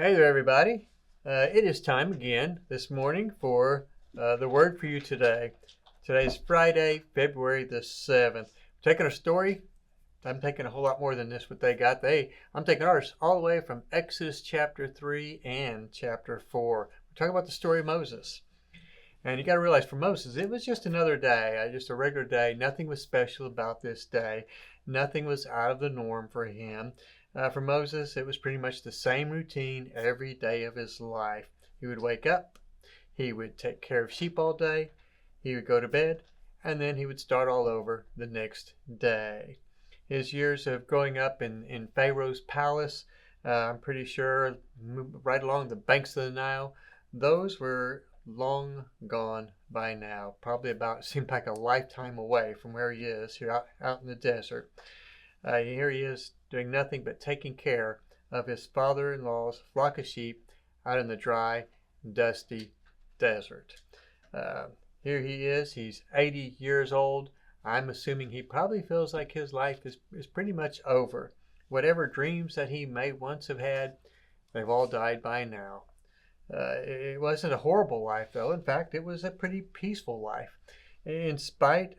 Hey there, everybody. It is time again this morning for the word for you today. Today is Friday, February the 7th. Taking a story. I'm taking a whole lot more than this, what they got. I'm taking ours all the way from Exodus chapter 3 and chapter 4. We're talking about the story of Moses. And you got to realize for Moses, it was just another day, just a regular day. Nothing was special about this day. Nothing was out of the norm for him. For Moses, it was pretty much the same routine every day of his life. He would wake up, he would take care of sheep all day, he would go to bed, and then he would start all over the next day. His years of growing up in Pharaoh's palace, I'm pretty sure right along the banks of the Nile, those were long gone by now. Probably about, seemed like a lifetime away from where he is here out in the desert. Here he is doing nothing but taking care of his father-in-law's flock of sheep out in the dry, dusty desert. Here he is. He's 80 years old. I'm assuming he probably feels like his life is pretty much over. Whatever dreams that he may once have had, they've all died by now. It wasn't a horrible life, though. In fact, it was a pretty peaceful life. In spite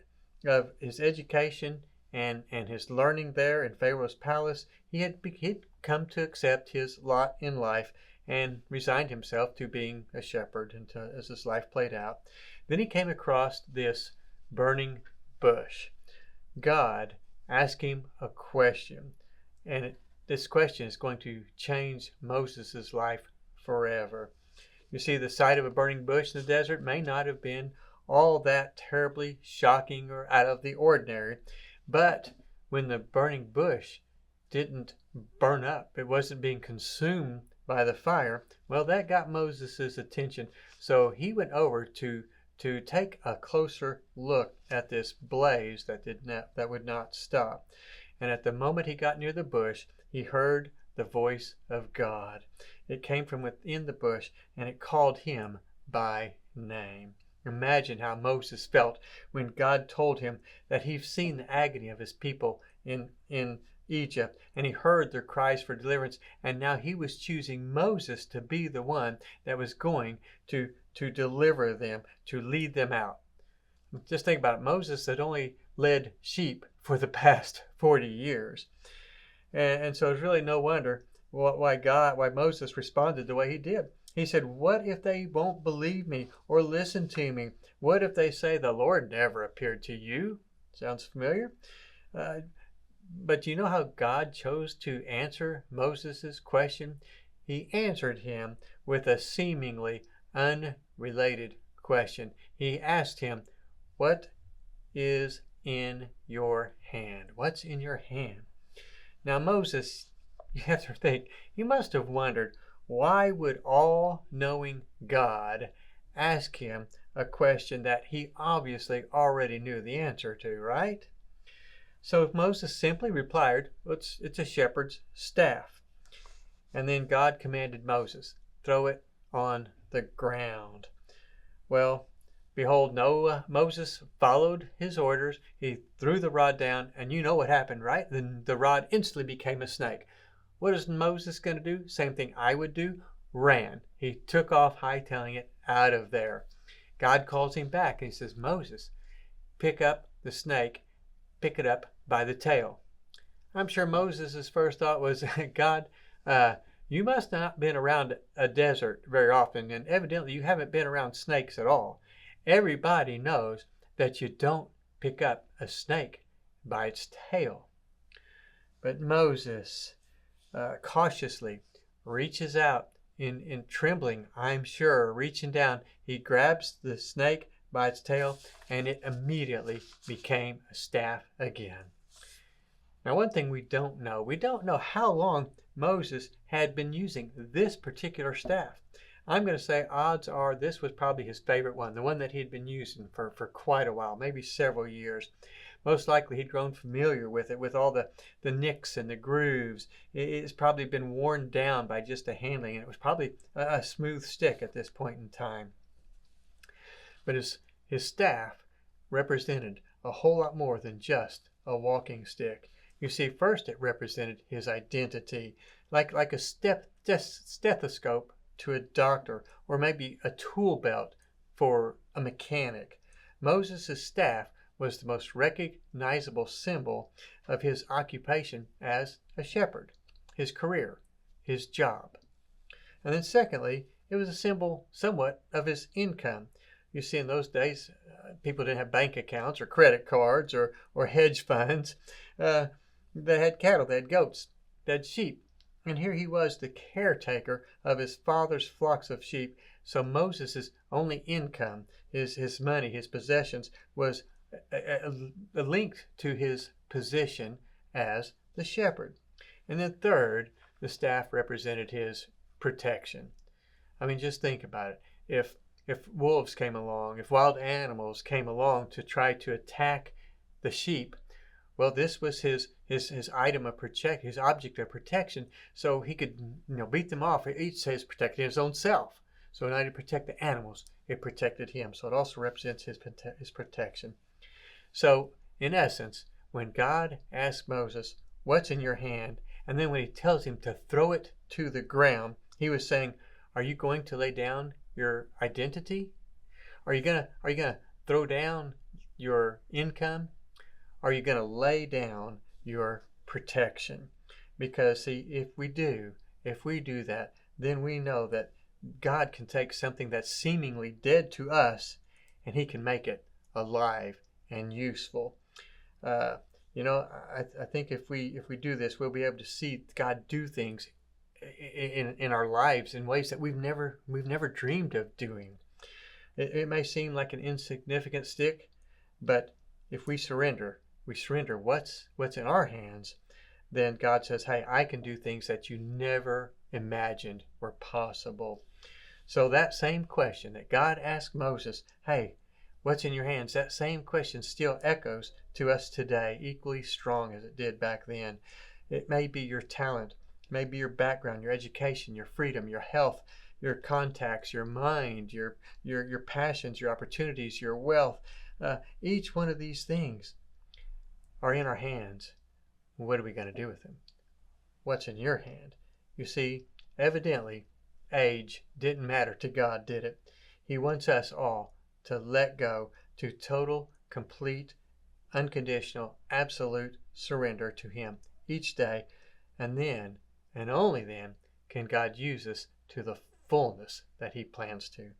of his education and his learning there in Pharaoh's palace, he'd come to accept his lot in life and resigned himself to being a shepherd as his life played out. Then he came across this burning bush. God asked him a question, and this question is going to change Moses' life forever. You see, the sight of a burning bush in the desert may not have been all that terribly shocking or out of the ordinary, but when the burning bush didn't burn up, it wasn't being consumed by the fire, well, that got Moses' attention. So he went over to take a closer look at this blaze that would not stop. And at the moment he got near the bush, he heard the voice of God. It came from within the bush, and it called him by name. Imagine how Moses felt when God told him that he'd seen the agony of his people in Egypt, and he heard their cries for deliverance, and now he was choosing Moses to be the one that was going to deliver them, to lead them out. Just think about it. Moses had only led sheep for the past 40 years. And so it's really no wonder why Moses responded the way he did. He said, what if they won't believe me or listen to me? What if they say the Lord never appeared to you? Sounds familiar? But do you know how God chose to answer Moses' question? He answered him with a seemingly unrelated question. He asked him, what is in your hand? What's in your hand? Now Moses, you have to think, he must have wondered, why would all-knowing God ask him a question that he obviously already knew the answer to, right? So Moses simply replied, it's a shepherd's staff. And then God commanded Moses, throw it on the ground. Well, behold, Moses followed his orders. He threw the rod down, and you know what happened, right? Then the rod instantly became a snake. What is Moses going to do? Same thing I would do. Ran. He took off, hightailing it out of there. God calls him back, and he says, Moses, pick up the snake, pick it up by the tail. I'm sure Moses' first thought was, God, you must not have been around a desert very often, and evidently you haven't been around snakes at all. Everybody knows that you don't pick up a snake by its tail. But Moses cautiously reaches out in trembling, I'm sure, reaching down. He grabs the snake by its tail, and it immediately became a staff again. Now, one thing we don't know how long Moses had been using this particular staff. I'm going to say odds are this was probably his favorite one, the one that he'd been using for quite a while, maybe several years. Most likely he'd grown familiar with it, with all the nicks and the grooves. It's probably been worn down by just the handling, and it was probably a smooth stick at this point in time. But his staff represented a whole lot more than just a walking stick. You see, first it represented his identity, like a stethoscope to a doctor, or maybe a tool belt for a mechanic. Moses' staff was the most recognizable symbol of his occupation as a shepherd, his career, his job. And then secondly, it was a symbol somewhat of his income. You see, in those days, people didn't have bank accounts or credit cards or hedge funds. They had cattle, they had goats, they had sheep. And here he was, the caretaker of his father's flocks of sheep. So Moses' only income, his money, his possessions, was linked to his position as the shepherd. And then third, the staff represented his protection. I mean, just think about it. If wolves came along, if wild animals came along to try to attack the sheep, well, this was his item of protection, his object of protection, so he could beat them off. Each says protecting his own self. So in order to protect the animals, it protected him. So it also represents his protection. So in essence, when God asked Moses, "What's in your hand?" and then when he tells him to throw it to the ground, he was saying, are you going to lay down your identity? Are you gonna throw down your income? Are you gonna lay down your protection? Because see, if we do that, then we know that God can take something that's seemingly dead to us and he can make it alive and useful. I think if we do this, we'll be able to see God do things in our lives in ways that we've never dreamed of doing. It may seem like an insignificant stick, but if we surrender what's in our hands, then God says, hey, I can do things that you never imagined were possible. So that same question that God asked Moses, hey, what's in your hands? That same question still echoes to us today, equally strong as it did back then. It may be your talent, maybe your background, your education, your freedom, your health, your contacts, your mind, your passions, your opportunities, your wealth. Each one of these things are in our hands. What are we going to do with them? What's in your hand? You see, evidently, age didn't matter to God, did it? He wants us all to let go, to total, complete, unconditional, absolute surrender to Him each day, and then, and only then, can God use us to the fullness that He plans to.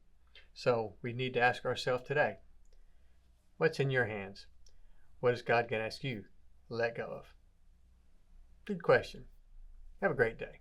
So we need to ask ourselves today, what's in your hands? What is God going to ask you to let go of? Good question. Have a great day.